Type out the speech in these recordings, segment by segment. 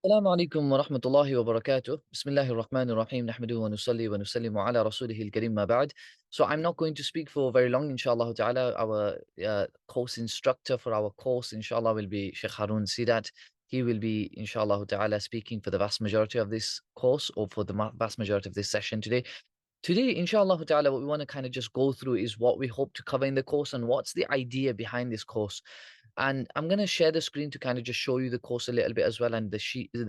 السلام عليكم ورحمة الله وبركاته. بسم الله الرحمن الرحيم. نحمده ونصلي ونسلم على رسوله الكريم ما بعد. So I'm not going to speak for very long, inshallah ta'ala. Our course instructor for our course, inshallah, will be Sheikh Haroon Sidat. He will be, inshallah ta'ala, speaking for the vast majority of this course, or for the vast majority of this session today. Today, inshallah ta'ala, what we want to kind of just go through is what we hope to cover in the course and what's the idea behind this course. And I'm going to share the screen to kind of just show you the course a little bit as well. And the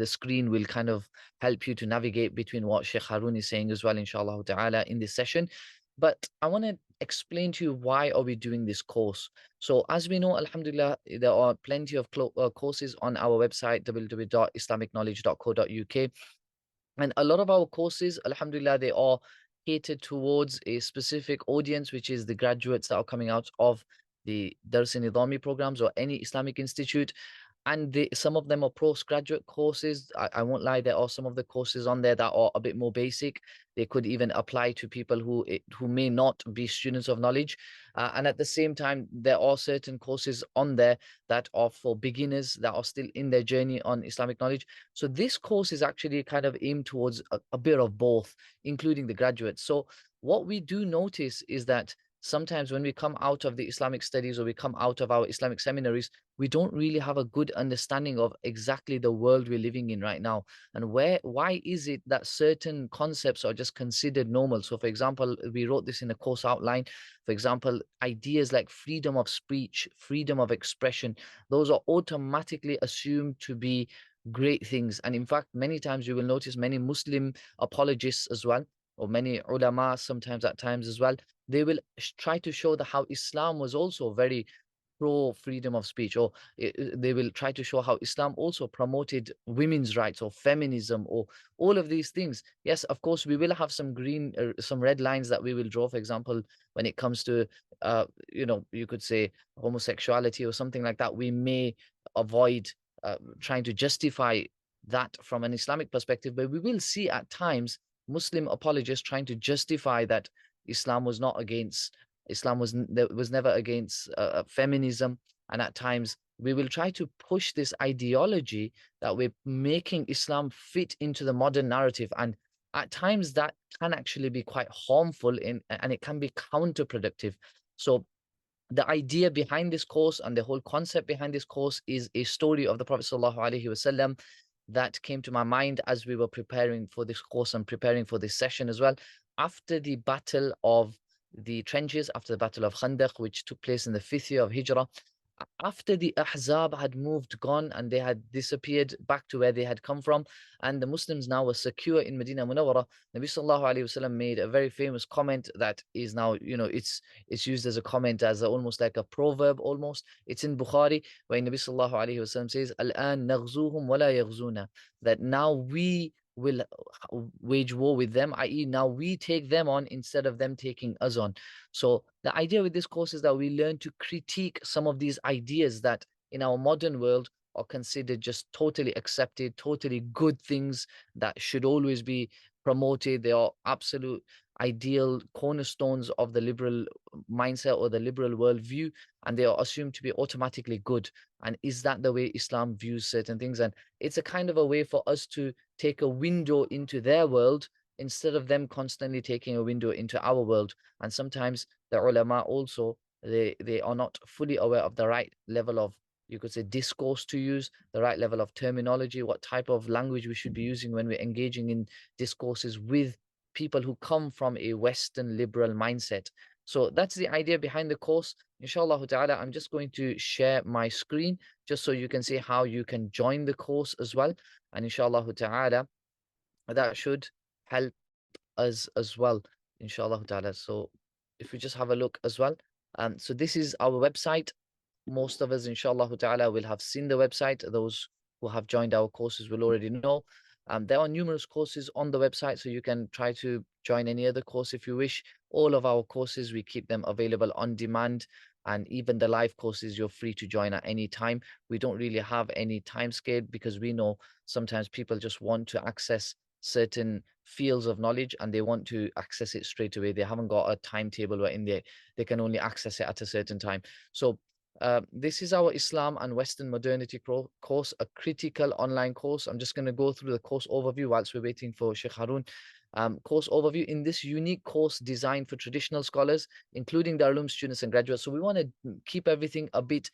screen will kind of help you to navigate between what Sheikh Haroon is saying as well, inshallah ta'ala, in this session. But I want to explain to you why are we doing this course. So as we know, alhamdulillah, there are plenty of courses on our website, www.islamicknowledge.co.uk. And a lot of our courses, alhamdulillah, they are catered towards a specific audience, which is the graduates that are coming out of the Dars Nidami programs or any Islamic institute. And some of them are postgraduate courses. I won't lie, there are some of the courses on there that are a bit more basic. They could even apply to people who may not be students of knowledge. And at the same time, there are certain courses on there that are for beginners that are still in their journey on Islamic knowledge. So this course is actually kind of aimed towards a bit of both, including the graduates. So what we do notice is that sometimes when we come out of the Islamic studies or we come out of our Islamic seminaries, we don't really have a good understanding of exactly the world we're living in right now. And why is it that certain concepts are just considered normal? So for example, we wrote this in a course outline. For example, ideas like freedom of speech, freedom of expression, those are automatically assumed to be great things. And in fact, many times you will notice many Muslim apologists as well, or many ulama sometimes at times as well, they will try to show how Islam was also very pro freedom of speech, or they will try to show how Islam also promoted women's rights or feminism or all of these things. Yes, of course, we will have some red lines that we will draw. For example, when it comes to, you could say homosexuality or something like that, we may avoid trying to justify that from an Islamic perspective, but we will see at times Muslim apologists trying to justify that Islam was not against Islam was never against feminism, and at times we will try to push this ideology that we're making Islam fit into the modern narrative, and at times that can actually be quite harmful and it can be counterproductive. So the idea behind this course and the whole concept behind this course is a story of the Prophet ﷺ that came to my mind as we were preparing for this course and preparing for this session as well. After the battle of the trenches, after the battle of Khandaq, which took place in the 5th year of Hijrah, after the Ahzab had gone, and they had disappeared back to where they had come from, and the Muslims now were secure in Medina Munawwara, Nabi Sallallahu Alaihi Wasallam made a very famous comment that is now, it's used as a comment, as almost like a proverb almost. It's in Bukhari, where Nabi Sallallahu Alaihi Wasallam says, Al-an naghzuhum wa la yaghzuna, that now we will wage war with them, i.e., now we take them on instead of them taking us on. So the idea with this course is that we learn to critique some of these ideas that in our modern world are considered just totally accepted, totally good things that should always be promoted. They are absolute ideal cornerstones of the liberal mindset or the liberal worldview, and they are assumed to be automatically good. And is that the way Islam views certain things? And it's a kind of a way for us to take a window into their world instead of them constantly taking a window into our world. And sometimes the ulama also, they are not fully aware of the right level of, you could say, discourse to use, the right level of terminology, what type of language we should be using when we're engaging in discourses with people who come from a Western liberal mindset. So that's the idea behind the course. Inshallah ta'ala, I'm just going to share my screen just so you can see how you can join the course as well. And inshallah ta'ala, that should help us as well, inshallah ta'ala. So if we just have a look as well. So this is our website. Most of us, inshallah ta'ala, will have seen the website. Those who have joined our courses will already know. There are numerous courses on the website, so you can try to join any other course if you wish. All of our courses, we keep them available on demand, and even the live courses, you're free to join at any time. We don't really have any time scale because we know sometimes people just want to access certain fields of knowledge and they want to access it straight away. They haven't got a timetable where in there they can only access it at a certain time. So This is our Islam and Western Modernity course, a critical online course. I'm just going to go through the course overview whilst we're waiting for Sheikh Haroon. Course overview in this unique course designed for traditional scholars, including the Darul students and graduates. So we want to keep everything a bit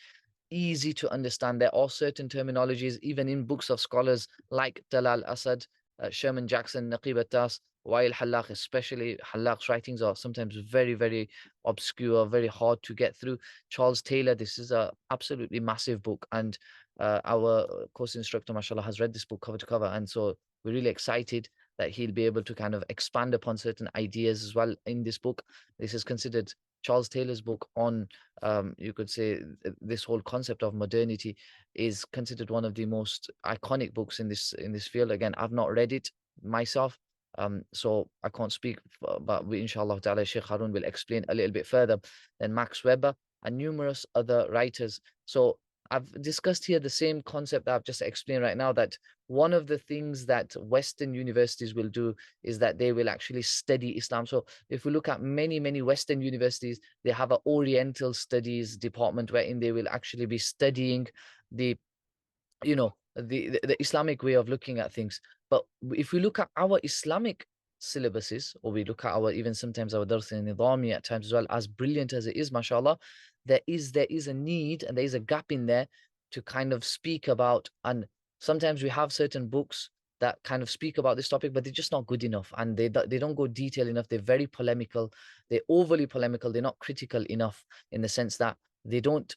easy to understand. There are certain terminologies, even in books of scholars like Talal Asad, Sherman Jackson, Naqib Attas, Wail Hallaq, especially Hallaq's writings are sometimes very, very obscure, very hard to get through. Charles Taylor, this is a absolutely massive book, and our course instructor, mashallah, has read this book cover to cover, and so we're really excited that he'll be able to kind of expand upon certain ideas as well in this book. This is considered Charles Taylor's book on, you could say, this whole concept of modernity is considered one of the most iconic books in this field. Again, I've not read it myself, so I can't speak, but we, inshallah ta'ala, Sheikh Harun will explain a little bit further. Then Max Weber and numerous other writers. So I've discussed here the same concept that I've just explained right now, that one of the things that Western universities will do is that they will actually study Islam. So if we look at many, many Western universities, they have an Oriental Studies department wherein they will actually be studying the the Islamic way of looking at things. But if we look at our Islamic syllabuses, or we look at our, even sometimes our Dars al-Nidami at times as well, as brilliant as it is, mashallah, there is a need and there is a gap in there to kind of speak about. And sometimes we have certain books that kind of speak about this topic, but they're just not good enough, and they don't go detail enough. They're very polemical, they're overly polemical, they're not critical enough, in the sense that they don't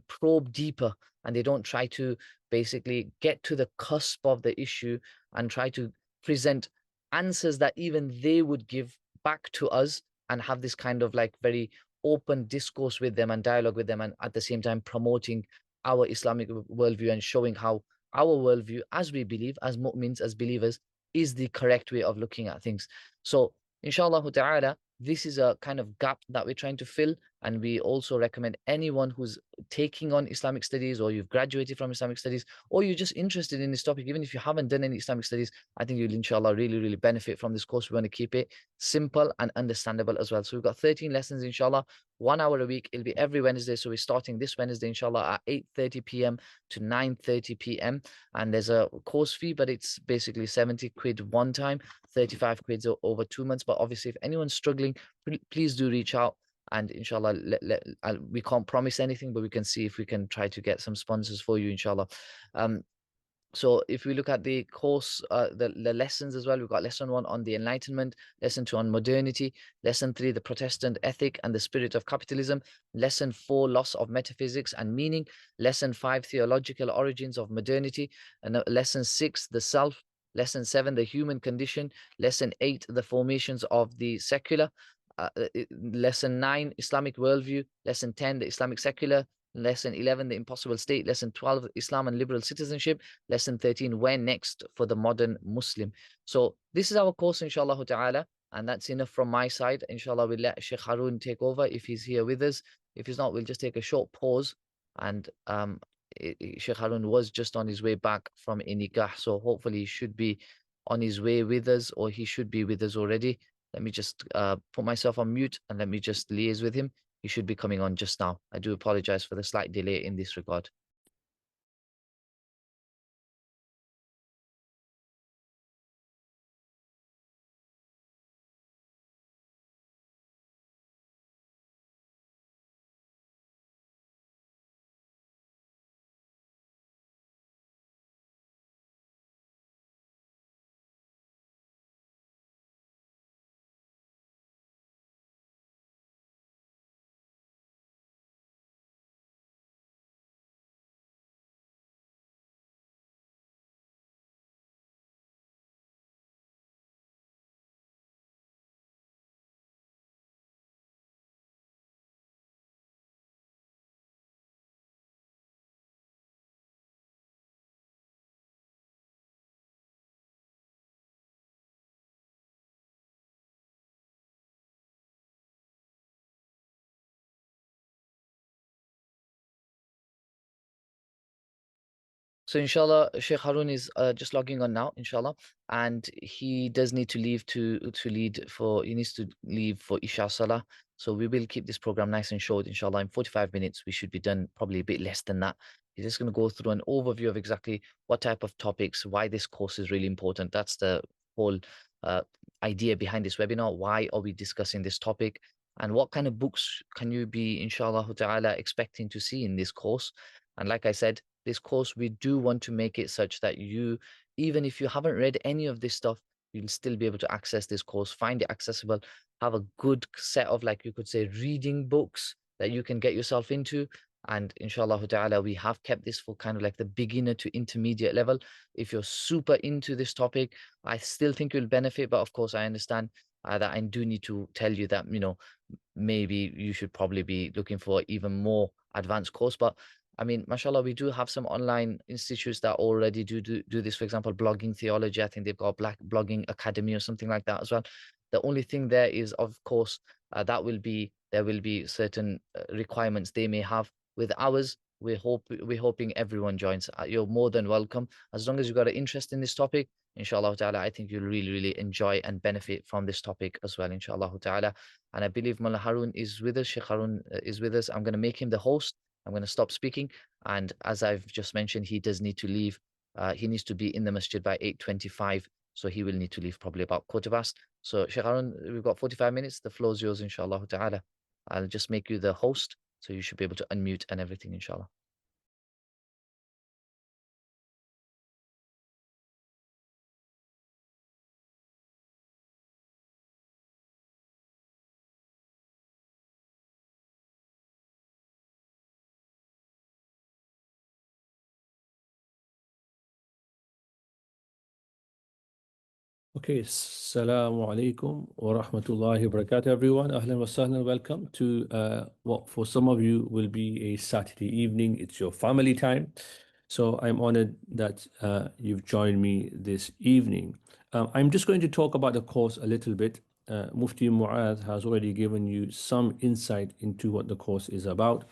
probe deeper, and they don't try to basically get to the cusp of the issue and try to present answers that even they would give back to us, and have this kind of like very open discourse with them and dialogue with them, and at the same time promoting our Islamic worldview and showing how our worldview, as we believe, as mu'mins, as believers, is the correct way of looking at things. So inshallah ta'ala, this is a kind of gap that we're trying to fill. And we also recommend anyone who's taking on Islamic studies, or you've graduated from Islamic studies, or you're just interested in this topic, even if you haven't done any Islamic studies, I think you'll inshallah really, really benefit from this course. We want to keep it simple and understandable as well. So we've got 13 lessons, inshallah, 1 hour a week. It'll be every Wednesday. So we're starting this Wednesday, inshallah, at 8:30 p.m. to 9:30 p.m. And there's a course fee, but it's basically 70 quid one time, 35 quid over 2 months. But obviously, if anyone's struggling, please do reach out. And inshallah, we can't promise anything, but we can see if we can try to get some sponsors for you, inshallah. So if we look at the course, the lessons as well, we've got lesson 1 on the Enlightenment, lesson 2 on modernity, lesson 3, the Protestant ethic and the spirit of capitalism, lesson 4, loss of metaphysics and meaning, lesson 5, theological origins of modernity, and lesson 6, the self, lesson 7, the human condition, lesson 8, the formations of the secular, lesson 9, Islamic worldview, lesson 10, the Islamic secular, lesson 11, the impossible state, lesson 12, Islam and liberal citizenship, lesson 13, where next for the modern Muslim. So this is our course, inshallah ta'ala, and that's enough from my side. Inshallah, we'll let Sheikh Haroon take over if he's here with us. If he's not, we'll just take a short pause. And Sheikh Haroon was just on his way back from a nikah, so hopefully he should be on his way with us, or he should be with us already. Let me just put myself on mute and let me just liaise with him. He should be coming on just now. I do apologize for the slight delay in this regard. So inshallah, Sheikh Haroon is just logging on now, inshallah, and he does need to leave to lead for. He needs to leave for Isha Salah. So we will keep this program nice and short, inshallah. In 45 minutes, we should be done. Probably a bit less than that. He's just going to go through an overview of exactly what type of topics, why this course is really important. That's the whole uh, idea behind this webinar. Why are we discussing this topic? And what kind of books can you be, inshallah ta'ala, expecting to see in this course? And like I said, this course, we do want to make it such that you, even if you haven't read any of this stuff, you'll still be able to access this course, find it accessible, have a good set of, like you could say, reading books that you can get yourself into. And inshallah ta'ala, we have kept this for kind of like the beginner to intermediate level. If you're super into this topic, I still think you'll benefit. But of course, I understand that I do need to tell you that, maybe you should probably be looking for even more advanced course. But I mean, mashallah, we do have some online institutes that already do this. For example, blogging theology. I think they've got a Black Blogging Academy or something like that as well. The only thing there is, of course, there will be certain requirements they may have. With ours, we're hoping everyone joins. You're more than welcome as long as you've got an interest in this topic. Inshallah ta'ala, I think you'll really, really enjoy and benefit from this topic as well, inshallah ta'ala. And I believe Mullah Haroon is with us. Sheikh Haroon is with us. I'm going to make him the host. I'm going to stop speaking. And as I've just mentioned, he does need to leave. He needs to be in the masjid by 8:25. So he will need to leave probably about quarter past. So Sheikh Haroon, we've got 45 minutes. The floor is yours, inshallah ta'ala. I'll just make you the host. So you should be able to unmute and everything, inshallah. Okay, Assalamu alaikum wa rahmatullahi wa barakatuh, everyone. Ahlan wa sahlan, welcome to what for some of you will be a Saturday evening. It's your family time. So I'm honored that you've joined me this evening. I'm just going to talk about the course a little bit. Mufti Mu'adh has already given you some insight into what the course is about.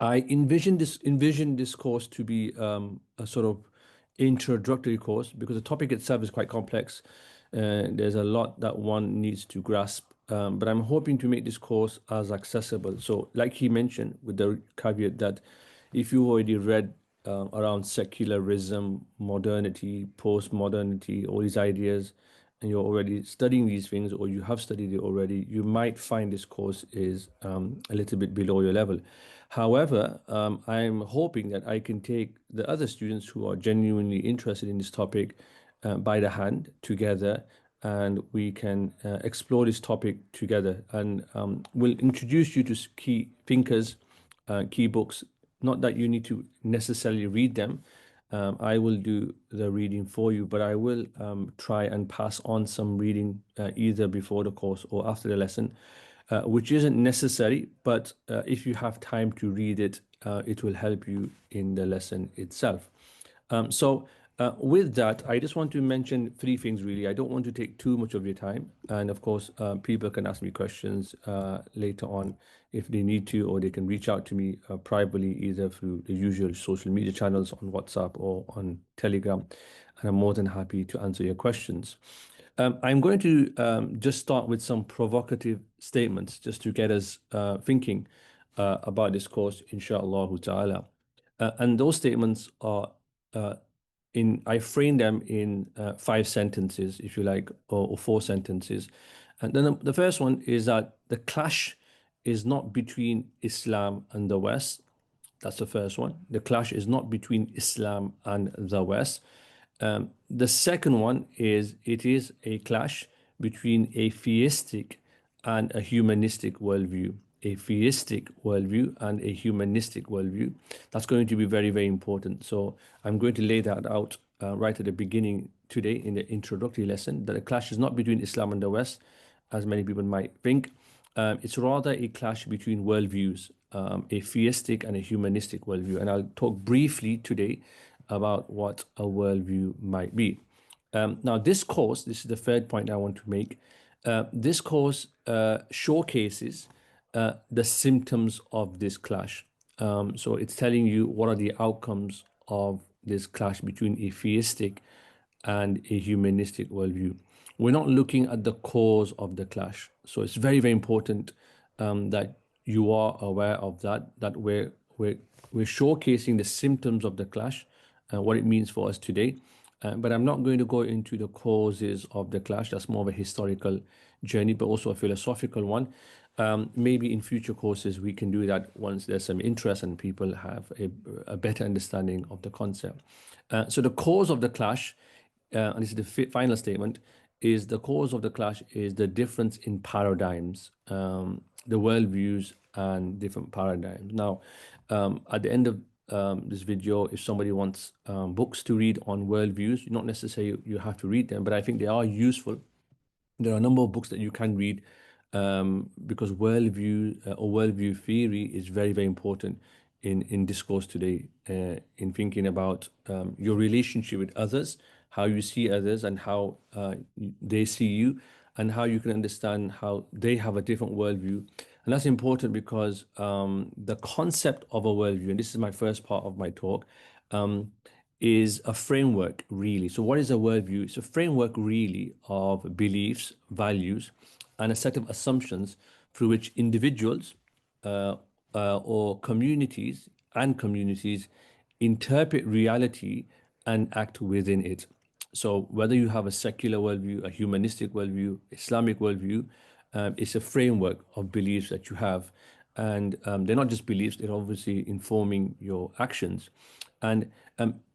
I envision this course to be a sort of introductory course because the topic itself is quite complex. There's a lot that one needs to grasp, but I'm hoping to make this course as accessible. So, like he mentioned, with the caveat that if you already read around secularism, modernity, post-modernity, all these ideas, and you're already studying these things or you have studied it already, you might find this course is a little bit below your level. However, I'm hoping that I can take the other students who are genuinely interested in this topic by the hand together, and we can explore this topic together. And we'll introduce you to key thinkers, key books. Not that you need to necessarily read them. I will do the reading for you, but I will try and pass on some reading either before the course or after the lesson, which isn't necessary, but if you have time to read it, it will help you in the lesson itself. With that, I just want to mention three things really. I don't want to take too much of your time. And of course, people can ask me questions later on if they need to, or they can reach out to me privately, either through the usual social media channels on WhatsApp or on Telegram. And I'm more than happy to answer your questions. I'm going to just start with some provocative statements just to get us thinking about this course, inshallah ta'ala. And those statements are I frame them in 5 sentences, if you like, or 4 sentences. And then the first one is that the clash is not between Islam and the West. That's the first one. The clash is not between Islam and the West. The second one is it is a clash between a theistic and a humanistic worldview. A theistic worldview and a humanistic worldview. That's going to be very, very important. So I'm going to lay that out right at the beginning today in the introductory lesson, that the clash is not between Islam and the West, as many people might think. It's rather a clash between worldviews, a theistic and a humanistic worldview. And I'll talk briefly today about what a worldview might be. Now, this course, this is the third point I want to make. This course showcases the symptoms of this clash. So it's telling you what are the outcomes of this clash between a theistic and a humanistic worldview. We're not looking at the cause of the clash. So it's very, very important that you are aware of that, that we're showcasing the symptoms of the clash, what it means for us today. But I'm not going to go into the causes of the clash. That's more of a historical journey, but also a philosophical one. Maybe in future courses we can do that once there's some interest and people have a better understanding of the concept. So the cause of the clash, and this is the final statement, is the cause of the clash is the difference in paradigms, the worldviews and different paradigms. Now, at the end of this video, if somebody wants books to read on worldviews, not necessarily you have to read them, but I think they are useful. There are a number of books that you can read, because worldview or worldview theory is very, very important in discourse today, in thinking about your relationship with others, how you see others, and how they see you, and how you can understand how they have a different worldview. And that's important because the concept of a worldview, and this is my first part of my talk, um, is a framework, really. So, what is a worldview? It's a framework, really, of beliefs, values, and a set of assumptions through which individuals uh, or communities interpret reality and act within it. So, whether you have a secular worldview, a humanistic worldview, Islamic worldview, it's a framework of beliefs that you have. And they're not just beliefs, they're obviously informing your actions. And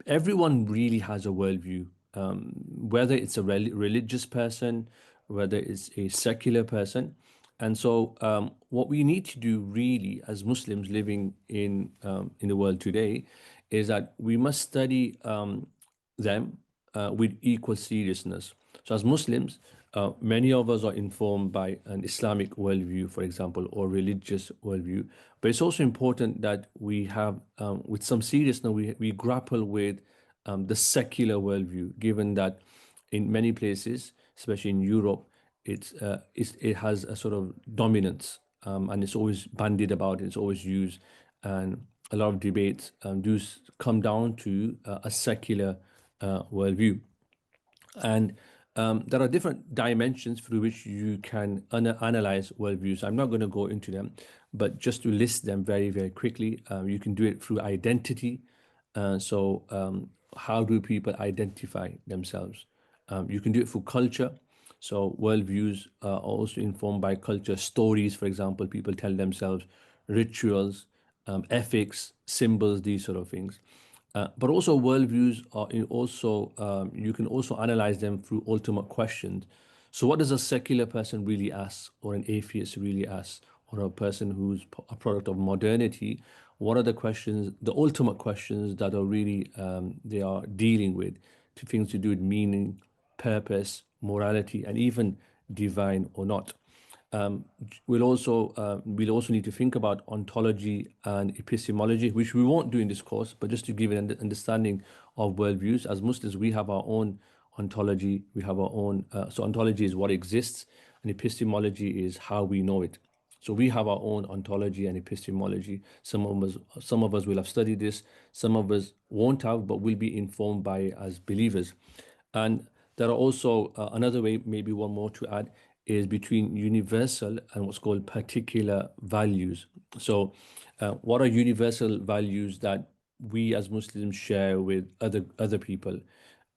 everyone really has a worldview, whether it's a religious person, whether it's a secular person. And so, what we need to do, really, as Muslims living in the world today, is that we must study them with equal seriousness. So, as Muslims, many of us are informed by an Islamic worldview, for example, or religious worldview. But it's also important that we have, with some seriousness, we grapple with the secular worldview, given that in many places, especially in Europe, it has a sort of dominance, and it's always bandied about, it's always used, and a lot of debates come down to a secular worldview. And there are different dimensions through which you can analyze worldviews. I'm not going to go into them, but just to list them very, very quickly, you can do it through identity. How do people identify themselves? You can do it through culture. So, worldviews are also informed by culture. Stories, for example, people tell themselves, rituals, ethics, symbols, these sort of things. But also worldviews are also, you can also analyze them through ultimate questions. So what does a secular person really ask, or an atheist really ask, or a person who's a product of modernity? What are the questions, the ultimate questions that are really they are dealing with, to things to do with meaning, purpose, morality, and even divine or not. Um, we'll also need to think about ontology and epistemology, which we won't do in this course, but just to give an understanding of worldviews. As Muslims, we have our own ontology. We have our own. So ontology is what exists, and epistemology is how we know it. So we have our own ontology and epistemology. Some of us will have studied this. Some of us won't have, but will be informed by it as believers. And there are also another way, maybe one more to add, is between universal and what's called particular values. So, what are universal values that we as Muslims share with other people,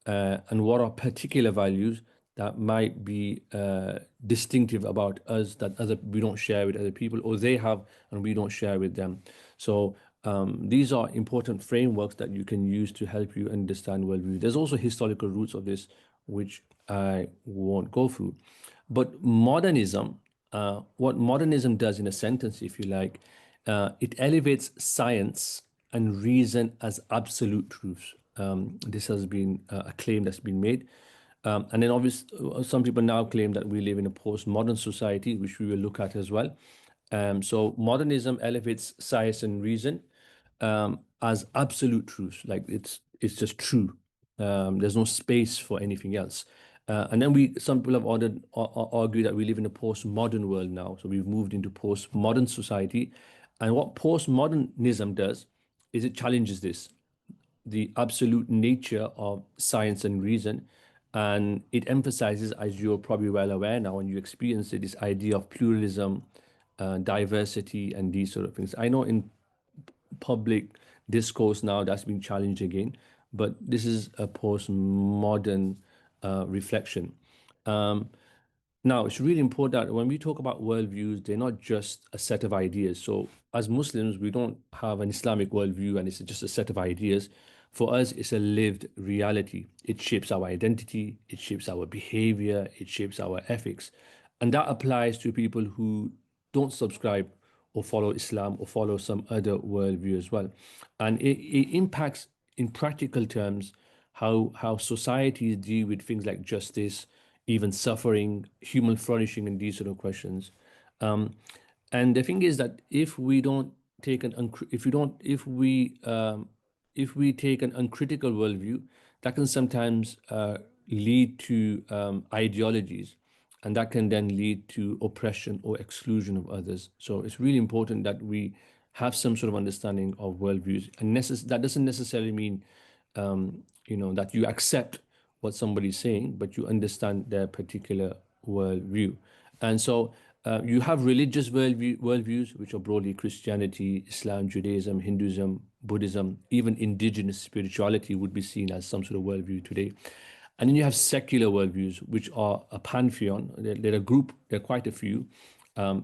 and what are particular values that might be distinctive about us, that other we don't share with other people, or they have and we don't share with them. So these are important frameworks that you can use to help you understand worldview. There's also historical roots of this, which I won't go through. But modernism, what modernism does in a sentence, if you like, it elevates science and reason as absolute truths. This has been a claim that's been made. And then, obviously, some people now claim that we live in a postmodern society, which we will look at as well. So, modernism elevates science and reason as absolute truth, like it's just true. There's no space for anything else. And then some people have argued that we live in a postmodern world now. So we've moved into postmodern society. And what postmodernism does is it challenges this. the absolute nature of science and reason. And it emphasizes, as you're probably well aware now, and you experience it, this idea of pluralism, diversity, and these sort of things. I know in public discourse now that's been challenged again, but this is a postmodern reflection. Um, Now, it's really important that when we talk about worldviews, they're not just a set of ideas. So, as Muslims, we don't have an Islamic worldview and it's just a set of ideas. For us, it's a lived reality. It shapes our identity, it shapes our behavior, it shapes our ethics. And that applies to people who don't subscribe or follow Islam or follow some other worldview as well. And it impacts, in practical terms, how societies deal with things like justice, even suffering, human flourishing, and these sort of questions. Um, and the thing is that if we don't take an if we don't if we take an uncritical worldview, that can sometimes lead to ideologies, and that can then lead to oppression or exclusion of others. So it's really important that we have some sort of understanding of worldviews, and that doesn't necessarily mean that you accept what somebody's saying, but you understand their particular worldview. And so you have religious worldviews, which are broadly Christianity, Islam, Judaism, Hinduism, Buddhism, even indigenous spirituality would be seen as some sort of worldview today. And then you have secular worldviews, which are a pantheon. They're a group, there are quite a few.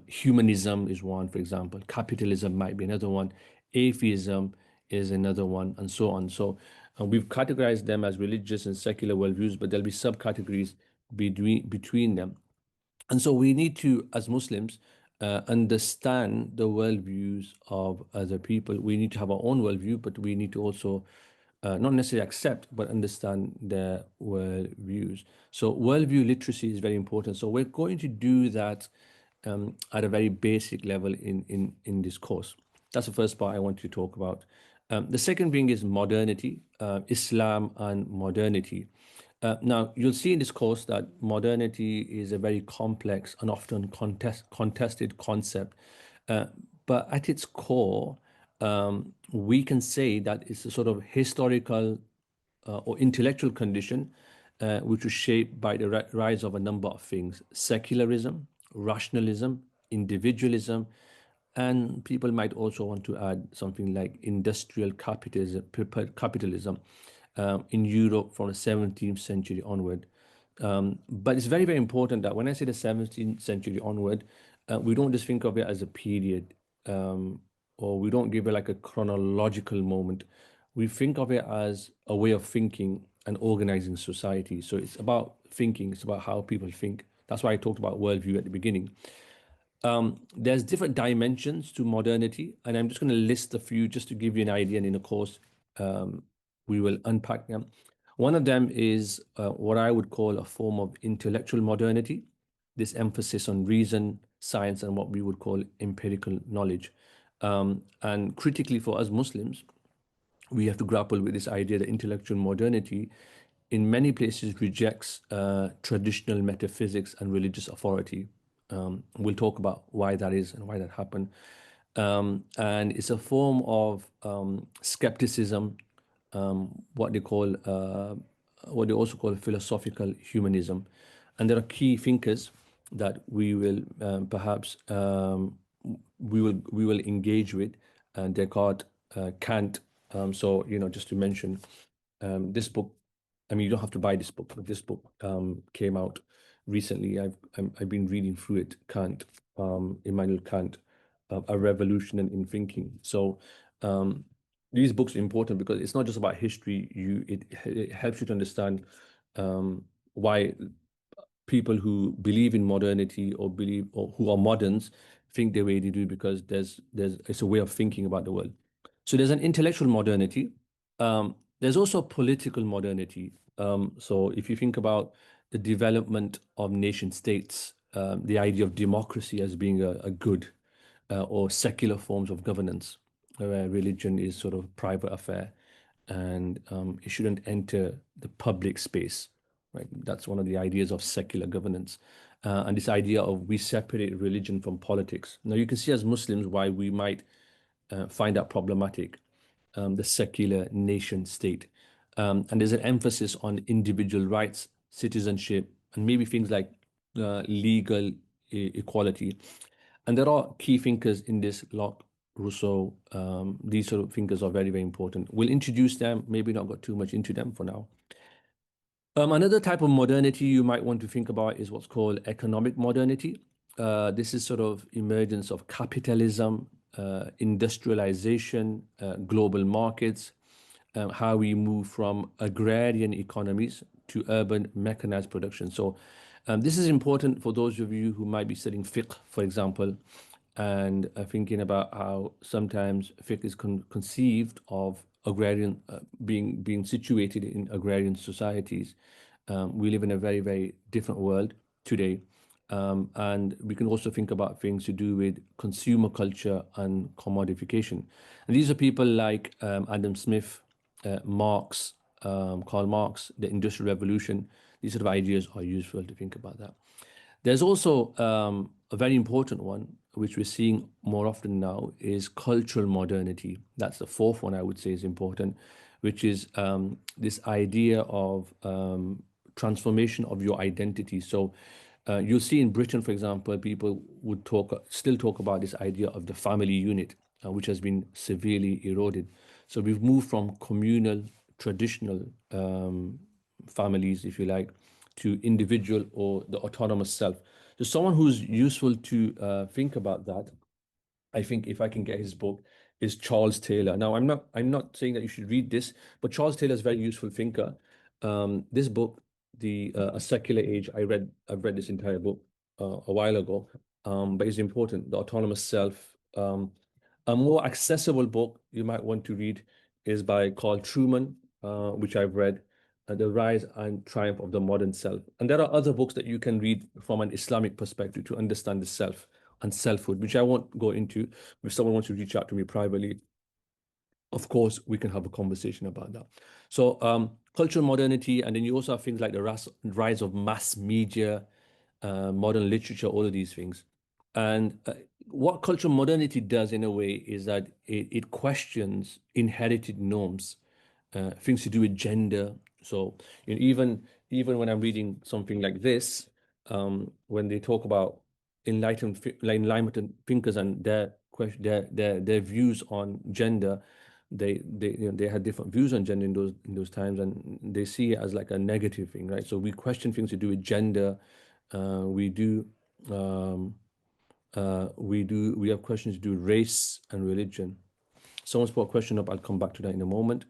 Humanism is one, for example. Capitalism might be another one. Atheism is another one, and so on. So we've categorized them as religious and secular worldviews, but there'll be subcategories between them. And so we need to, as Muslims, understand the worldviews of other people. We need to have our own worldview, but we need to also not necessarily accept, but understand their worldviews. So worldview literacy is very important. So we're going to do that at a very basic level in this course. That's the first part I want to talk about. The second thing is modernity, Islam and modernity. Now, you'll see in this course that modernity is a very complex and often contested concept. Uh, but at its core, we can say that it's a sort of historical or intellectual condition which was shaped by the rise of a number of things: secularism, rationalism, individualism, and people might also want to add something like industrial capitalism in Europe from the 17th century onward. But it's very, very important that when I say the 17th century onward, we don't just think of it as a period, or we don't give it like a chronological moment. We think of it as a way of thinking and organizing society. So it's about thinking, it's about how people think. That's why I talked about worldview at the beginning. There's different dimensions to modernity, and I'm just going to list a few just to give you an idea. And in the course, we will unpack them. One of them is what I would call a form of intellectual modernity, this emphasis on reason, science, and what we would call empirical knowledge. And critically for us Muslims, we have to grapple with this idea that intellectual modernity in many places rejects traditional metaphysics and religious authority. We'll talk about why that is and why that happened. And it's a form of skepticism, what they call, what they also call philosophical humanism. And there are key thinkers that we will perhaps we will engage with, Descartes, Kant. So just to mention, this book. I mean, you don't have to buy this book, but this book came out recently. I've been reading through it. Kant, Immanuel Kant, A Revolution in Thinking. So these books are important because it's not just about history. It helps you to understand why people who believe in modernity or who are moderns think the way they do, because there's it's a way of thinking about the world. So there's an intellectual modernity. There's also political modernity. So if you think about the development of nation states, the idea of democracy as being a good or secular forms of governance, where religion is sort of private affair and it shouldn't enter the public space, right? That's one of the ideas of secular governance. And this idea of we separate religion from politics. Now, you can see as Muslims why we might find that problematic. the secular nation state. And there's an emphasis on individual rights, citizenship, and maybe things like legal equality. And there are key thinkers in this: Locke, Rousseau. These sort of thinkers are very, very important. We'll introduce them, maybe not got too much into them for now. Another type of modernity you might want to think about is what's called economic modernity. This is sort of emergence of capitalism, industrialization, global markets, how we move from agrarian economies to urban mechanized production. So this is important for those of you who might be studying fiqh, for example, and thinking about how sometimes fiqh is conceived of agrarian being situated in agrarian societies. We live in a very, very different world today. And we can also think about things to do with consumer culture and commodification. And these are people like Adam Smith, Marx, Karl Marx, the Industrial Revolution. These sort of ideas are useful to think about that. There's also a very important one, which we're seeing more often now, is cultural modernity. That's the fourth one I would say is important, which is this idea of transformation of your identity. So you'll see in Britain, for example, people would still talk about this idea of the family unit, which has been severely eroded. So we've moved from communal, traditional families, if you like, to individual or the autonomous self. So someone who's useful to think about that, I think if I can get his book, is Charles Taylor. Now, I'm not saying that you should read this, but Charles Taylor is a very useful thinker. This book, the A Secular Age, I've read this entire book a while ago, but it's important. The Autonomous Self. A more accessible book you might want to read is by Carl Trueman, which I've read, The Rise and Triumph of the Modern Self. And there are other books that you can read from an Islamic perspective to understand the self and selfhood, which I won't go into. If someone wants to reach out to me privately, of course, we can have a conversation about that. So, cultural modernity, and then you also have things like the rise of mass media, modern literature, all of these things. And what cultural modernity does, in a way, is that it questions inherited norms, things to do with gender. So, even when I'm reading something like this, when they talk about enlightenment thinkers and their views on gender, they had different views on gender in those times, and they see it as like a negative thing, right? So we question things to do with gender. We do we have questions to do with race and religion. Someone's put a question up. I'll come back to that in a moment.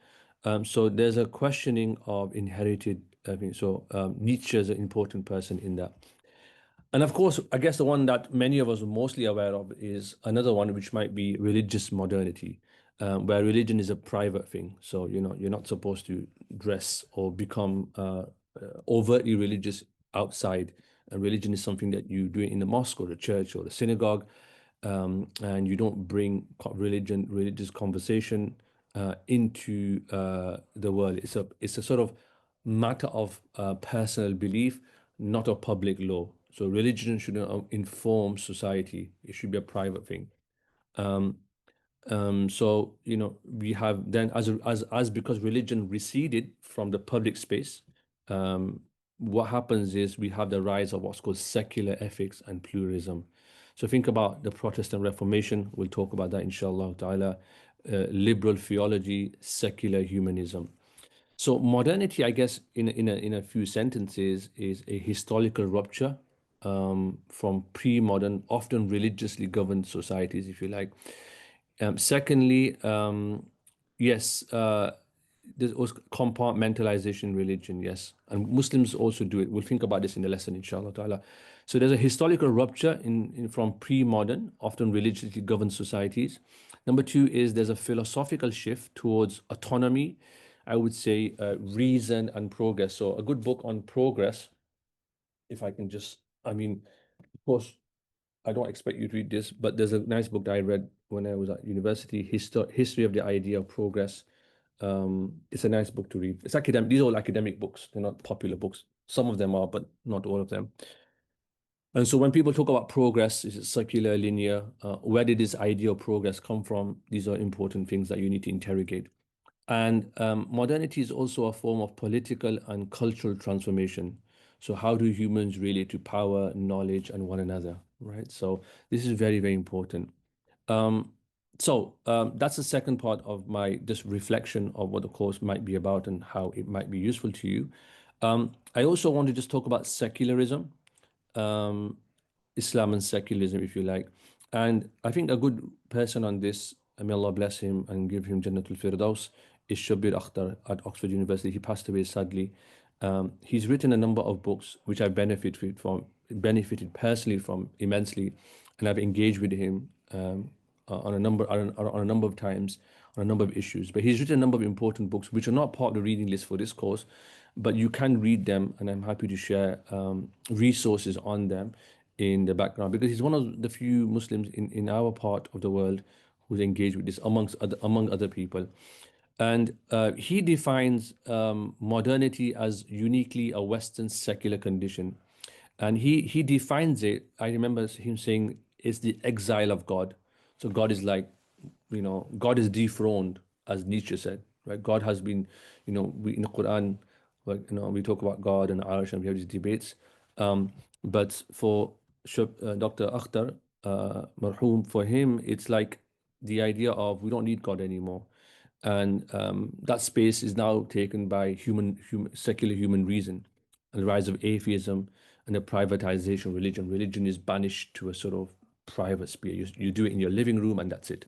So there's a questioning of inherited. Nietzsche is an important person in that. And of course, I guess the one that many of us are mostly aware of is another one, which might be religious modernity, where religion is a private thing. So, you're not supposed to dress or become overtly religious outside. And religion is something that you do in the mosque or the church or the synagogue, and you don't bring religious conversation into the world. It's a sort of matter of personal belief, not a public law. So religion shouldn't inform society. It should be a private thing. So we have then as because religion receded from the public space, what happens is we have the rise of what's called secular ethics and pluralism. So think about the Protestant Reformation. We'll talk about that, inshallah ta'ala. Liberal theology, secular humanism. So modernity, I guess, in a few sentences, is a historical rupture from pre-modern, often religiously governed societies, if you like. Secondly, yes, there's also compartmentalization in religion, yes, and Muslims also do it. We'll think about this in the lesson, inshallah ta'ala. So there's a historical rupture from pre-modern, often religiously governed societies. Number two is there's a philosophical shift towards autonomy, I would say, reason and progress. So a good book on progress, if I can just, of course, I don't expect you to read this, but there's a nice book that I read when I was at university, History of the Idea of Progress. It's a nice book to read. It's academic. These are all academic books. They're not popular books. Some of them are, but not all of them. And so when people talk about progress, is it circular, linear? Where did this idea of progress come from? These are important things that you need to interrogate. And modernity is also a form of political and cultural transformation. So, how do humans relate to power, knowledge, and one another, right? So, this is very, very important. Um, that's the second part of my just reflection of what the course might be about and how it might be useful to you. I also want to just talk about secularism, um, Islam and secularism, if you like. And I think a good person on this, may Allah bless him and give him Jannatul Firdaus, is Shabir Akhtar at Oxford University. He passed away sadly. He's written a number of books which I benefited personally from immensely, and I've engaged with him on a number of times on a number of issues. But he's written a number of important books which are not part of the reading list for this course, but you can read them, and I'm happy to share resources on them in the background because he's one of the few Muslims in our part of the world who's engaged with this among other people. And he defines modernity as uniquely a Western secular condition. And he defines it, I remember him saying, it's the exile of God. So God is like, God is dethroned, as Nietzsche said, right? God has been, we in the Quran, like, we talk about God and Arsh and we have these debates. But for Dr. Akhtar, Marhoom, for him, it's like the idea of we don't need God anymore. And that space is now taken by secular human reason and the rise of atheism and the privatization of religion. Religion is banished to a sort of private sphere. You do it in your living room and that's it.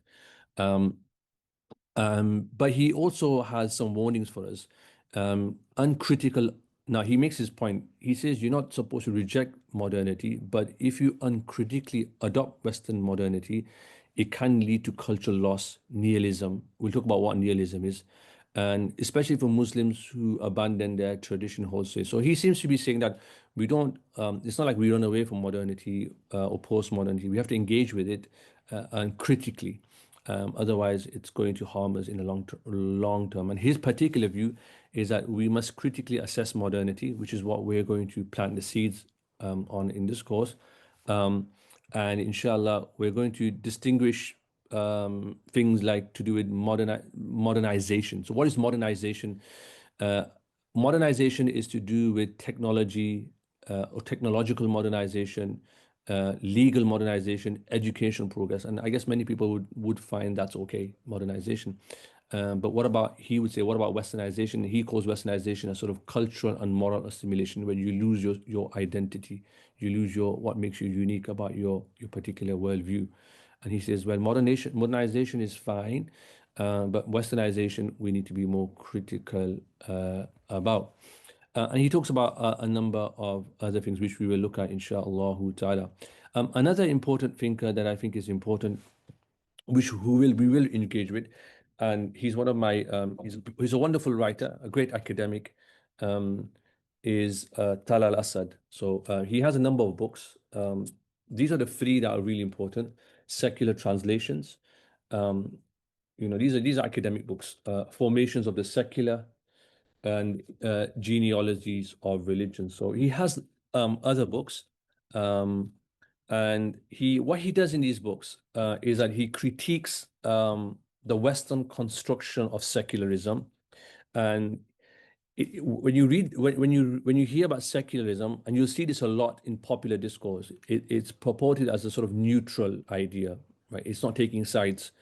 Um, but he also has some warnings for us. Uncritical. Now, he makes his point. He says you're not supposed to reject modernity, but if you uncritically adopt Western modernity, it can lead to cultural loss, nihilism. We'll talk about what nihilism is, and especially for Muslims who abandon their tradition wholesale. So he seems to be saying that we don't. It's not like we run away from modernity or post-modernity. We have to engage with it and critically. Otherwise, it's going to harm us in the long term. And his particular view is that we must critically assess modernity, which is what we're going to plant the seeds on in this course. Um, and inshallah, we're going to distinguish things like to do with modernization. So, what is modernization? Uh, Modernization is to do with technology or technological modernization, legal modernization, educational progress. And I guess many people would find that's okay, modernization. But what about, he would say, what about westernization? He calls westernization a sort of cultural and moral assimilation where you lose your identity, you lose what makes you unique about your particular worldview. And he says, well, modernization is fine, but westernization we need to be more critical about. And he talks about a number of other things which we will look at, inshallah ta'ala. Another important thinker that I think is important, which we will engage with, and he's one of my he's a wonderful writer, a great academic, um, is Tal Al Asad. So he has a number of books. These are the three that are really important: secular translations. Um, these are academic books. Formations of the secular and genealogies of religion. So he has other books, um, and what he does in these books is that he critiques the Western construction of secularism, and when you read when you hear about secularism, and you'll see this a lot in popular discourse, it's purported as a sort of neutral idea, right? It's not taking sides,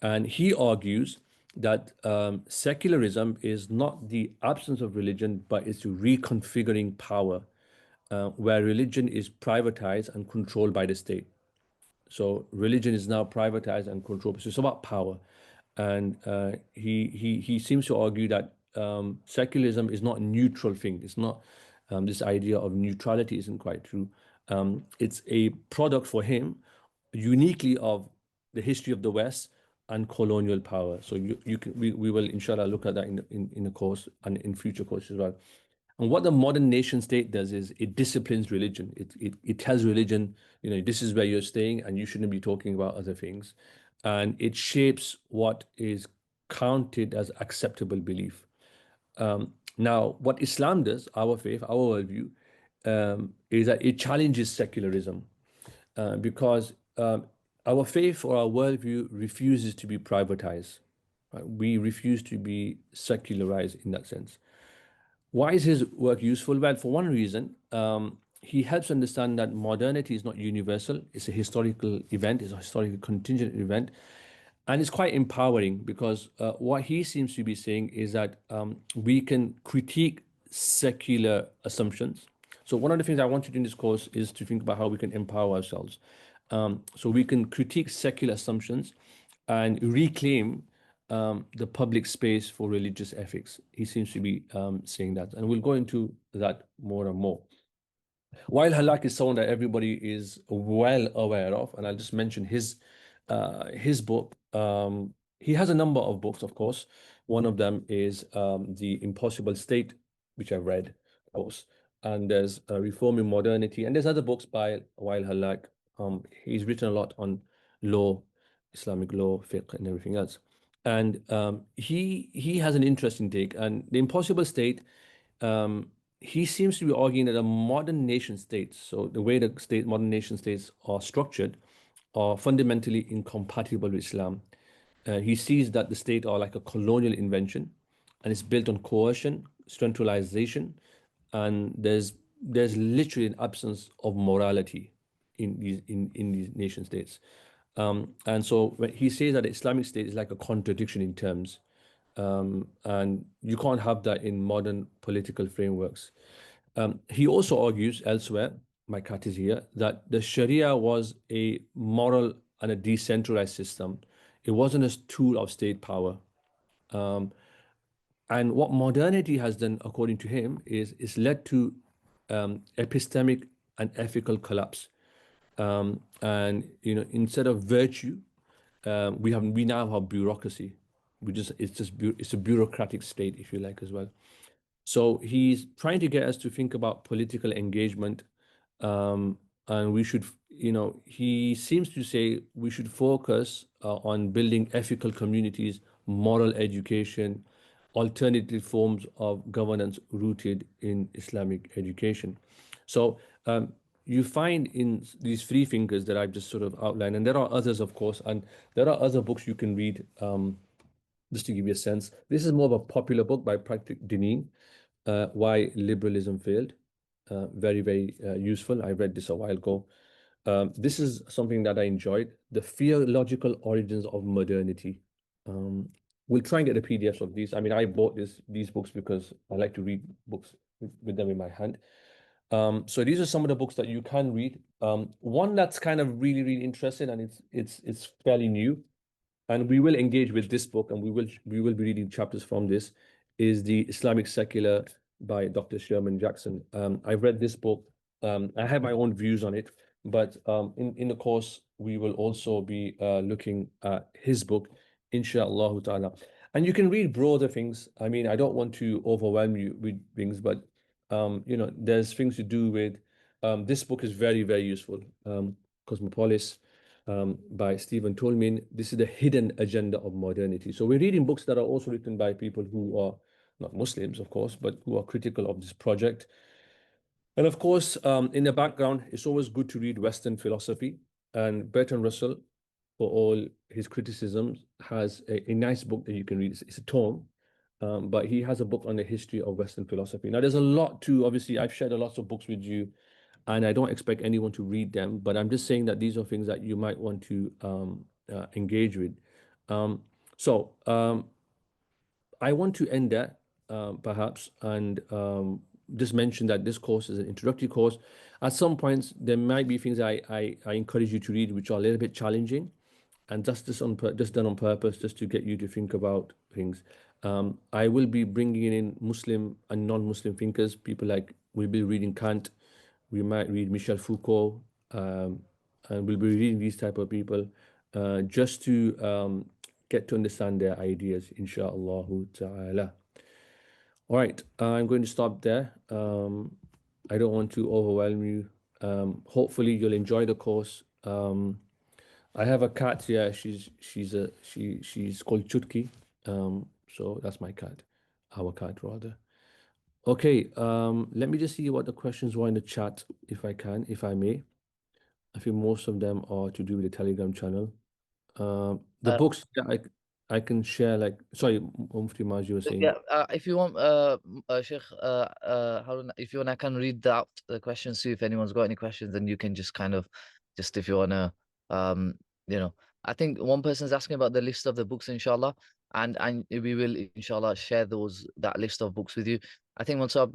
and he argues that secularism is not the absence of religion, but it's reconfiguring power, where religion is privatized and controlled by the state. So religion is now privatized and controlled. So it's about power, and he seems to argue that secularism is not a neutral thing. It's not this idea of neutrality isn't quite true. It's a product for him, uniquely of the history of the West and colonial power. So we will inshallah look at that in the course and in future courses as well. And what the modern nation state does is it disciplines religion. It tells religion, this is where you're staying and you shouldn't be talking about other things. And it shapes what is counted as acceptable belief. Now, what Islam does, our faith, our worldview, is that it challenges secularism because our faith or our worldview refuses to be privatized. We refuse to be secularized in that sense. Why is his work useful? Well, for one reason, he helps understand that modernity is not universal. It's a historical event, it's a historical contingent event. And it's quite empowering because what he seems to be saying is that we can critique secular assumptions. So, one of the things I want to do in this course is to think about how we can empower ourselves. So, we can critique secular assumptions and reclaim the public space for religious ethics. He seems to be saying that, and we'll go into that more and more. While Halak is someone that everybody is well aware of, and I'll just mention his book. He has a number of books, of course. One of them is The Impossible State, which I've read, of course. And there's Reforming Modernity, and there's other books by Wael Halak. He's written a lot on law, Islamic law, fiqh, and everything else. And he has an interesting take. And The Impossible State, he seems to be arguing that a modern nation states, so the way the modern nation states are structured, are fundamentally incompatible with Islam. He sees that the state are like a colonial invention, and it's built on coercion, centralization, and there's literally an absence of morality in these nation states. And so when he says that the Islamic State is like a contradiction in terms, and you can't have that in modern political frameworks. He also argues elsewhere, my cat is here, that the Sharia was a moral and a decentralized system. It wasn't a tool of state power. And what modernity has done, according to him, is led to epistemic and ethical collapse. And instead of virtue, we now have bureaucracy. It's a bureaucratic state, if you like, as well. So he's trying to get us to think about political engagement, and we should, he seems to say we should focus on building ethical communities, moral education, alternative forms of governance rooted in Islamic education. So you find in these three thinkers that I've just sort of outlined, and there are others, of course, and there are other books you can read. Just to give you a sense, this is more of a popular book by Patrick Deneen, Why Liberalism Failed. Very, very useful. I read this a while ago. This is something that I enjoyed. The Theological Origins of Modernity. Um, we'll try and get the PDFs of these. I mean, I bought these books because I like to read books with them in my hand. So these are some of the books that you can read. One that's kind of really, really interesting, and it's fairly new, and we will engage with this book, and we will be reading chapters from this, is The Islamic Secular by Dr. Sherman Jackson. I've read this book. I have my own views on it, but in the course we will also be looking at his book, inshallah ta'ala. And you can read broader things. I mean, I don't want to overwhelm you with things, but there's things to do with this book is very, very useful. Cosmopolis, by Stephen Tolmin. This is the hidden agenda of modernity. So we're reading books that are also written by people who are not Muslims, of course, but who are critical of this project. And of course, in the background, it's always good to read Western philosophy. And Bertrand Russell, for all his criticisms, has a nice book that you can read. It's a tome, but he has a book on the history of Western philosophy. Now, there's a lot to, obviously, I've shared a lot of books with you, and I don't expect anyone to read them, but I'm just saying that these are things that you might want to engage with. So I want to end there, perhaps, and just mention that this course is an introductory course. At some points, there might be things I encourage you to read which are a little bit challenging, and just done on purpose, just to get you to think about things. I will be bringing in Muslim and non-Muslim thinkers, people like we'll be reading Kant, we might read Michel Foucault, and we'll be reading these type of people just to get to understand their ideas, insha'Allah ta'ala. All right, I'm going to stop there. I don't want to overwhelm you. Hopefully you'll enjoy the course. I have a cat here. She's called Chutki. So that's my cat, our cat rather. Okay, let me just see what the questions were in the chat, if I may. I think most of them are to do with the Telegram channel. The Uh, books, yeah, I can share like, sorry, Mufti Maj, you were saying. Yeah, if you want, Sheikh Harun, if you want, I can read out the questions too. If anyone's got any questions, then you can just kind of, just if you wanna, um, you know, I think one person's asking about the list of the books, inshallah, and we will, inshallah, share that list of books with you. I think once up,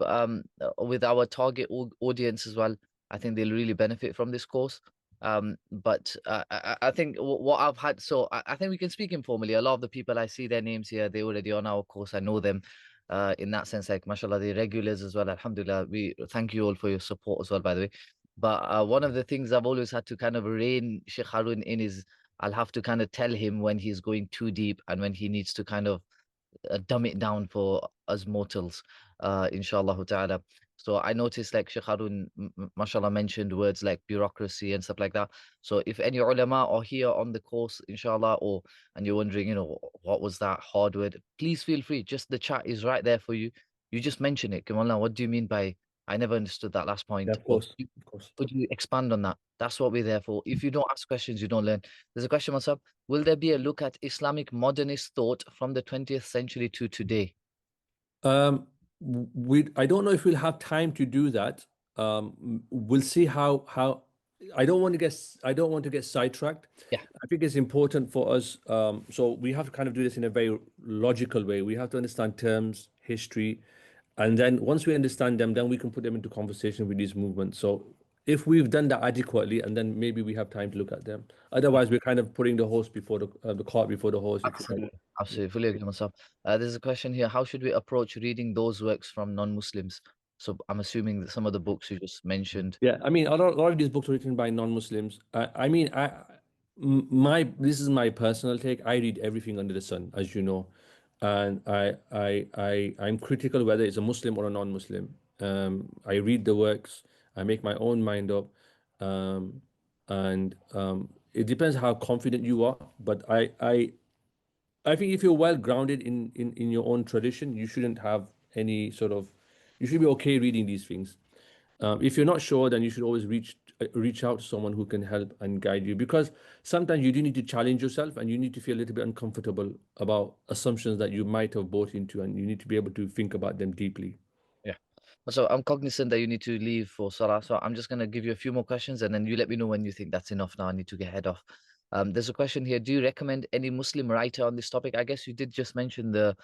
with our target audience as well, I think they'll really benefit from this course. But I think what I've had, so I think we can speak informally. A lot of the people I see their names here, they're already on our course. I know them in that sense, like mashallah, the regulars as well. Alhamdulillah, we thank you all for your support as well, by the way. But one of the things I've always had to kind of rein Sheikh Harun in is I'll have to kind of tell him when he's going too deep and when he needs to kind of dumb it down for us mortals, inshallah ta'ala. So I noticed like Sheikh Harun, mashallah, mentioned words like bureaucracy and stuff like that. So if any ulama are here on the course, inshallah, and you're wondering, what was that hard word? Please feel free. Just the chat is right there for you. You just mention it. Come on now, what do you mean by I never understood that last Yeah, point? of Or course, of course. could you expand on that? That's what we're there for. If you don't ask questions, you don't learn. There's a question, what's up? Will there be a look at Islamic modernist thought from the 20th century to today? I don't know if we'll have time to do that. We'll see how. I don't want to get sidetracked. Yeah, I think it's important for us. So we have to kind of do this in a very logical way. We have to understand terms, history, and then once we understand them, then we can put them into conversation with these movements. So if we've done that adequately, and then maybe we have time to look at them. Otherwise, we're kind of putting the cart before the horse, if you like. absolutely. Absolutely. Fully agree myself. There's a question here. How should we approach reading those works from non-Muslims? So I'm assuming that some of the books you just mentioned. Yeah, I mean, a lot of these books are written by non-Muslims. I mean, my this is my personal take. I read everything under the sun, as you know, and I'm critical whether it's a Muslim or a non-Muslim. I read the works. I make my own mind up, um, and it depends how confident you are. But I think if you're well grounded in your own tradition, you shouldn't have any sort of, you should be okay reading these things. If you're not sure, then you should always reach out to someone who can help and guide you, because sometimes you do need to challenge yourself and you need to feel a little bit uncomfortable about assumptions that you might have bought into, and you need to be able to think about them deeply. Yeah. So I'm cognizant that you need to leave for Salah. So I'm just going to give you a few more questions and then you let me know when you think that's enough. Now I need to get head off. There's a question here. Do you recommend any Muslim writer on this topic? I guess you did just mention the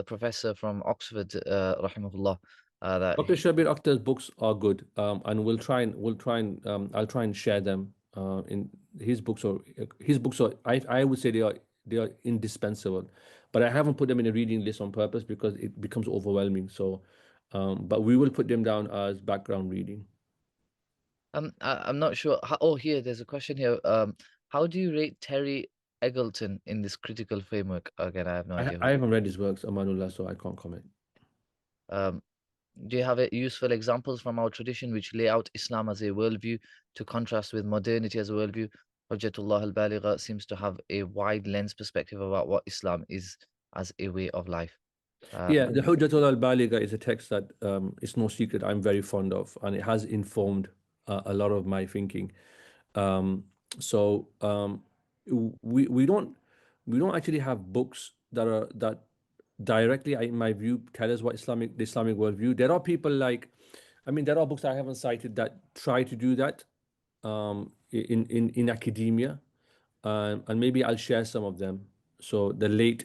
professor from Oxford, rahimahullah. That Dr. Shabir Akhtar's books are good, and I'll try and share them. In his books are, I would say they are indispensable, but I haven't put them in a reading list on purpose because it becomes overwhelming. So, but we will put them down as background reading. I'm not sure. Oh, here there's a question here. How do you rate Terry Eggleton in this critical framework? Again, I have no idea I who. haven't read his works, Amanullah, so I can't comment. Um, do you have useful examples from our tradition which lay out Islam as a worldview to contrast with modernity as a worldview? Hujjatullah al-Baligha seems to have a wide lens perspective about what Islam is as a way of life. Yeah, Um, the Hujjatul al-Baligha is a text that it's no secret I'm very fond of, and it has informed a lot of my thinking. Um, so we don't actually have books that directly, in my view, tell us what the Islamic worldview. There are people like, I mean, there are books I haven't cited that try to do that in academia, and maybe I'll share some of them. So the late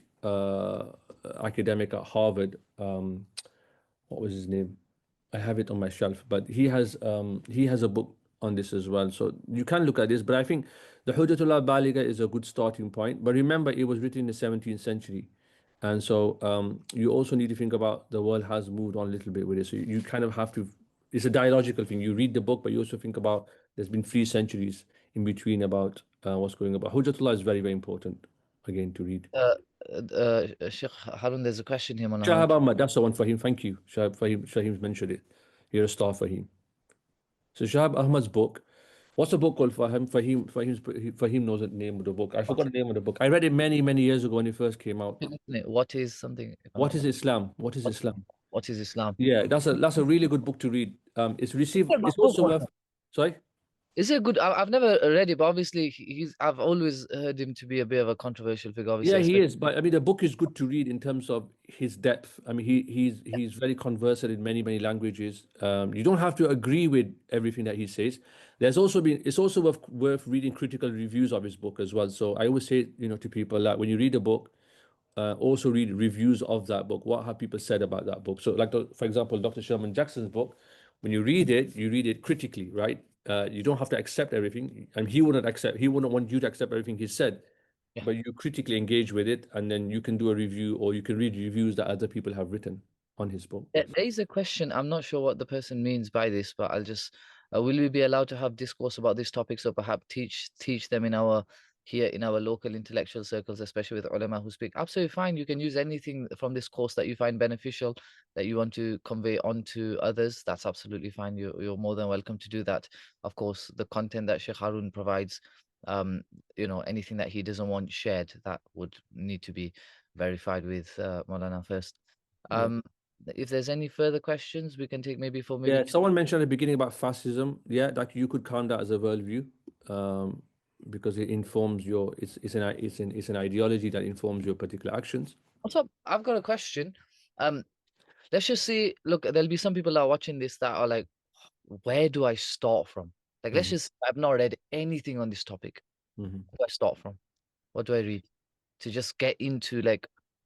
academic at Harvard, what was his name? I have it on my shelf, but he has a book on this as well. So you can look at this, but I think the Hujjatullah Baliga is a good starting point. But remember, it was written in the 17th century. And so you also need to think about the world has moved on a little bit with it. So you kind of have to, it's a dialogical thing. You read the book, but you also think about there's been 3 centuries in between about what's going on. But Hujjatullah is very, very important, again, to read. uh, Sheikh Harun, there's a question here, man. Shahab Ahmad, that's the one for him. Thank you. Shahim mentioned it. You're a star for him. So Shahab Ahmad's book. What's the book called for him? For him knows the name of the book. I forgot the name of the book. I read it many, many years ago when it first came out. What is something, if I'm What not is wrong, Islam? What is what, Islam? what is Islam? Yeah, that's a really good book to read. It's received. My It's book also was worth. Sorry. Is it good? I've never read it, but obviously I've always heard him to be a bit of a controversial figure, obviously, Yeah, he especially. is. But I mean, the book is good to read in terms of his depth. I mean, he's very conversant in many languages. You don't have to agree with everything that he says. It's also worth reading critical reviews of his book as well. So I always say, to people that when you read a book, also read reviews of that book. What have people said about that book? So, like, for example, Dr. Sherman Jackson's book, when you read it critically, right? You don't have to accept everything, and he wouldn't want you to accept everything he said, Yeah. but you critically engage with it, and then you can do a review or you can read reviews that other people have written on his book. There is a question. I'm not sure what the person means by this, but I'll just will we be allowed to have discourse about this topic? So perhaps teach them in our here in our local intellectual circles, especially with ulama who speak. Absolutely fine. You can use anything from this course that you find beneficial, that you want to convey on to others. That's absolutely fine. You're more than welcome to do that. Of course, the content that Sheikh Haroon provides, um, anything that he doesn't want shared, that would need to be verified with Maulana first. Yeah. Um, if there's any further questions, we can take maybe for maybe Yeah, two. someone mentioned at the beginning about fascism. Yeah, that you could count that as a worldview, because it informs it's an ideology that informs your particular actions. Also, I've got a question. Um, let's just see. Look, there'll be some people that are watching this that are like, where do I start from? Like, let's Mhm, just. I've not read anything on this topic. mhm. Where do I start from? What do I read to just get into like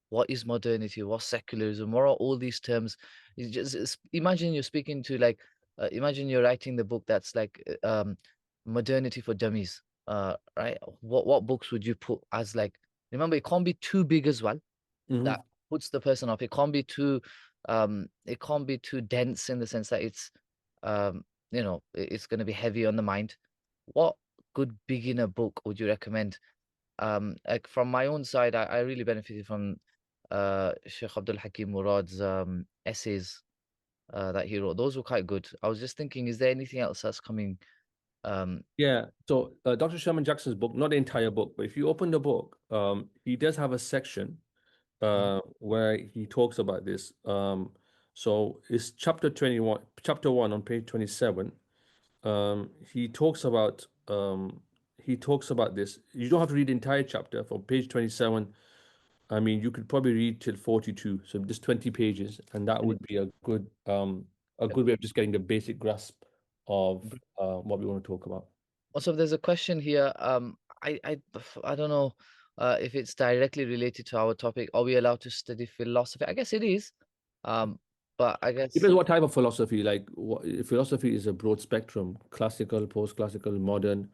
what is modernity, what's secularism, what are all these terms? Imagine you're speaking to like imagine you're writing the book that's like modernity for dummies. Right? What books would you put as like remember it can't be too big as well that Mhm. puts the person off. It can't be too dense in the sense that it's it's gonna be heavy on the mind. What good beginner book would you recommend? Like from my own side, I really benefited from Sheikh Abdul Hakim Murad's essays that he wrote. Those were quite good. I was just thinking, is there anything else that's coming? Um, Yeah. So Dr. Sherman Jackson's book, not the entire book, but if you open the book, he does have a section Mhm. where he talks about this. So it's chapter 1 on page 27. He talks about this. You don't have to read the entire chapter from page 27. I mean, you could probably read till 42, so just 20 pages, and that would be a good way of just getting the basic grasp of what we want to talk about. Also, there's a question here. I don't know if it's directly related to our topic. Are we allowed to study philosophy? I guess it is. Um, but I guess Depends what type of philosophy. Philosophy is a broad spectrum: classical, post-classical, modern.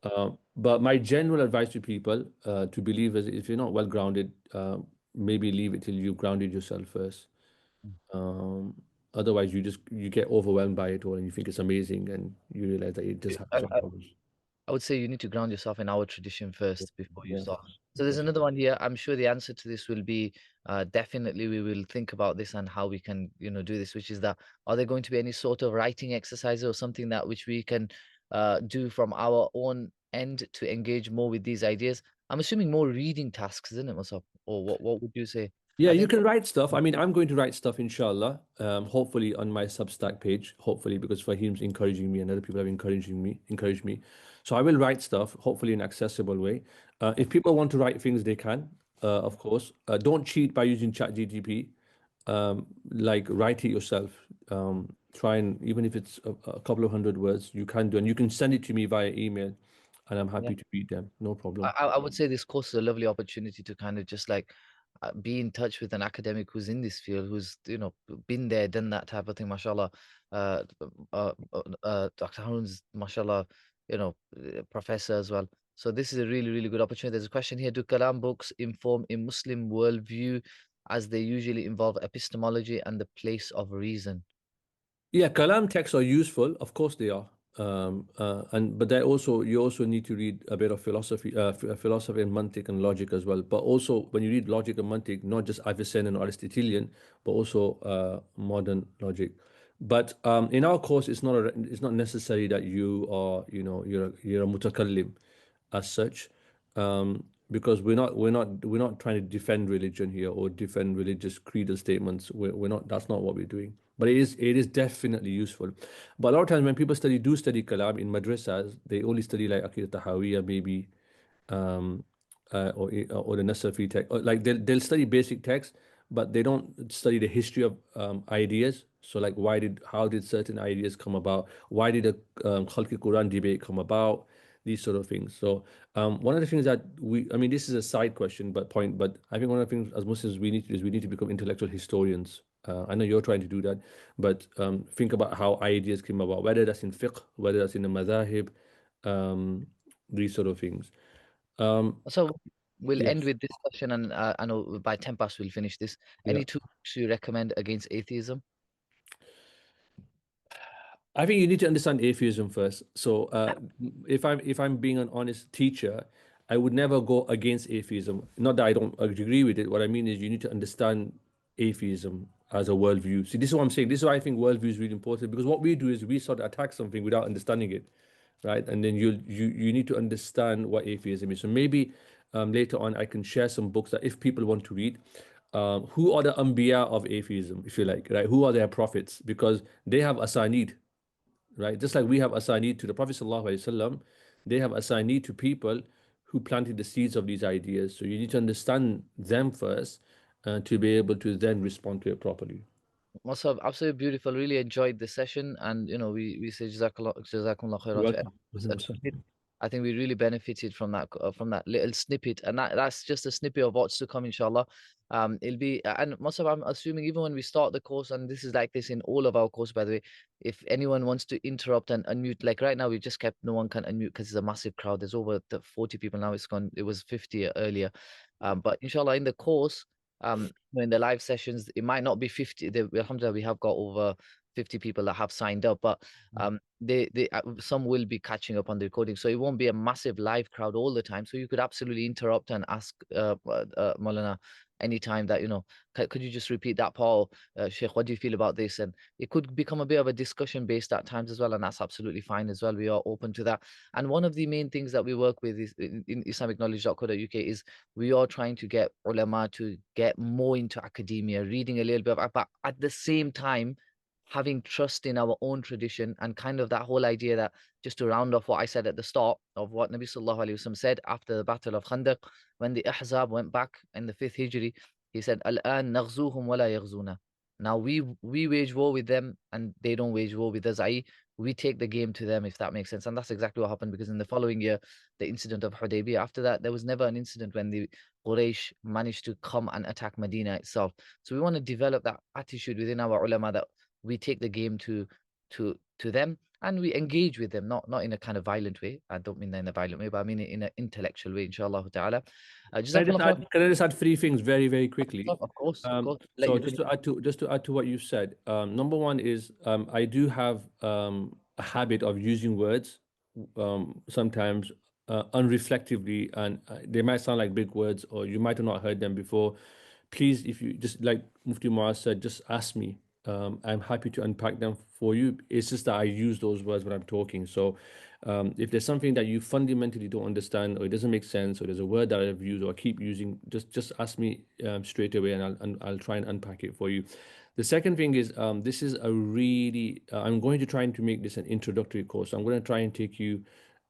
Mm, But my general advice to people, to believers, if you're not well grounded, maybe leave it till you've grounded yourself first. mm. Um, Otherwise, you get overwhelmed by it all, and you think it's amazing, and you realize that it just has I, some I, problems. I would say you need to ground yourself in our tradition first before you Yeah, start. So there's yes. another one here. I'm sure the answer to this will be definitely we will think about this and how we can, do this, which is that are there going to be any sort of writing exercise or something that which we can do from our own end to engage more with these ideas? I'm assuming more reading tasks, isn't it, Musab? Or what would you say? Yeah, I you think can write stuff. I mean, I'm going to write stuff, inshallah, hopefully on my Substack page, hopefully, because Fahim's encouraging me and other people have encouraged me. So I will write stuff, hopefully in an accessible way. If people want to write things, they can, of course. Don't cheat by using ChatGPT. Like, write it yourself. Try and, even if it's a couple of hundred words, you can do, and you can send it to me via email, and I'm yeah. happy to read them. No I, problem. I I would say this course is a lovely opportunity to kind of just like be in touch with an academic who's in this field, who's been there, done that type of thing. Mashallah, Dr. Haroon's mashallah, professor as well. So this is a really really good opportunity. There's a question here: do Kalam books inform a Muslim worldview, as they usually involve epistemology and the place of reason? Yeah, Kalam texts are useful, of course they are. And but they also you also need to read a bit of philosophy and mantiq and logic as well. But also when you read logic and mantiq, not just Avicenna and Aristotelian, but also modern logic. But in our course, it's not necessary that you are you're a mutakallim as such, because we're not trying to defend religion here or defend religious creedal statements. We're not. That's not what we're doing. but it is definitely useful. But a lot of times when people study kalam in madrasas, they only study like Aqidah Tahawiyya maybe, um, or the Nasafi text. Or like they'll study basic text, but they don't study the history of ideas. So like how did certain ideas come about? Why did the Khalqi Quran debate come about? These sort of things. So one of the things that I mean, this is a side question, but I think one of the things as Muslims we need to do is we need to become intellectual historians. I know you're trying to do that, but think about how ideas came about, whether that's in fiqh, whether that's in the madhahib, um, these sort of things. Um, So we'll end yes. with this question, and I know by 10 past we'll finish this. Yeah. Any two books you recommend against atheism? I think you need to understand atheism first. So, if I'm being an honest teacher, I would never go against atheism. Not that I don't agree with it. What I mean is you need to understand atheism as a worldview. See, this is what I'm saying. This is why I think worldview is really important, because what we do is we sort of attack something without understanding it, right? And then you need to understand what atheism is. So maybe later on I can share some books that if people want to read. Who are the Anbiya of atheism, if you like, right? Who are their prophets? Because they have asanid, right? Just like we have assigned to the Prophet ﷺ, they have assigned to people who planted the seeds of these ideas. So you need to understand them first to be able to then respond to it properly. Also, absolutely beautiful. Really enjoyed the session, and we say jazakumullah You're khairan to welcome. everyone who's attended. I think we really benefited from that little snippet, and that's just a snippet of what's to come, inshallah. It'll be and Musab, I'm assuming even when we start the course, and this is like this in all of our course, by the way. If anyone wants to interrupt and unmute, like right now, we just kept no one can unmute because it's a massive crowd. There's over 40 people now. It's gone. It was 50 earlier, but inshallah in the course. In the live sessions, it might not be 50. Alhamdulillah, we have got over 50 people that have signed up, but they some will be catching up on the recording, so it won't be a massive live crowd all the time. So you could absolutely interrupt and ask Maulana anytime that could you just repeat that part, Sheikh, what do you feel about this? And it could become a bit of a discussion based at times as well, and that's absolutely fine as well. We are open to that. And one of the main things that we work with is in islamicknowledge.co.uk is we are trying to get ulama to get more into academia, reading a little bit of, but at the same time, having trust in our own tradition, and kind of that whole idea that, just to round off what I said at the start of what Nabi Sallallahu Alaihi Wasallam said after the Battle of Khandaq, when the Ahzab went back in the 5th Hijri, he said, Al-an naghzuhum wa la yaghzuna. Now we wage war with them and they don't wage war with us, i.e., we take the game to them, if that makes sense. And that's exactly what happened, because in the following year, the incident of Hudaybiyah, after that, there was never an incident when the Quraysh managed to come and attack Medina itself. So we want to develop that attitude within our ulama, that we take the game to them and we engage with them, not in a kind of violent way. I don't mean that in a violent way, but I mean it in an intellectual way, inshallah ta'ala. Jazakumullah khair. Can I just add three things very, very quickly? Of course. Let So you just finish. to add to what you said, number one is I do have a habit of using words sometimes unreflectively, and they might sound like big words, or you might have not heard them before. Please, if you just like Mufti Muaz said, just ask me. I'm happy to unpack them for you. It's just that I use those words when I'm talking. So if there's something that you fundamentally don't understand, or it doesn't make sense, or there's a word that I've used or I keep using, just ask me straight away, and I'll try and unpack it for you. The second thing is this is a really I'm going to try to make this an introductory course. So I'm going to try and take you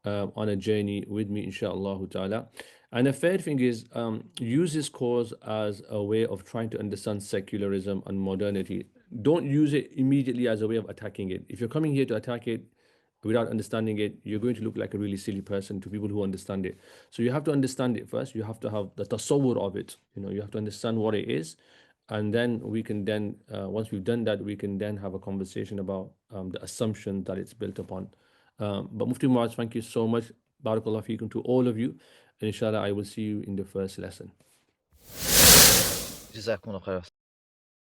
on a journey with me, inshallah ta'ala. And the third thing is use this course as a way of trying to understand secularism and modernity. Don't use it immediately as a way of attacking it. If you're coming here to attack it without understanding it, you're going to look like a really silly person to people who understand it. So you have to understand it first. You have to have the tasawwur of it. You have to understand what it is, and then we can then once we've done that, we can then have a conversation about the assumption that it's built upon. But Mufti Muaz, thank you so much. Barakallah feekum to all of you. And inshallah, I will see you in the first lesson. Jazakumullah khair.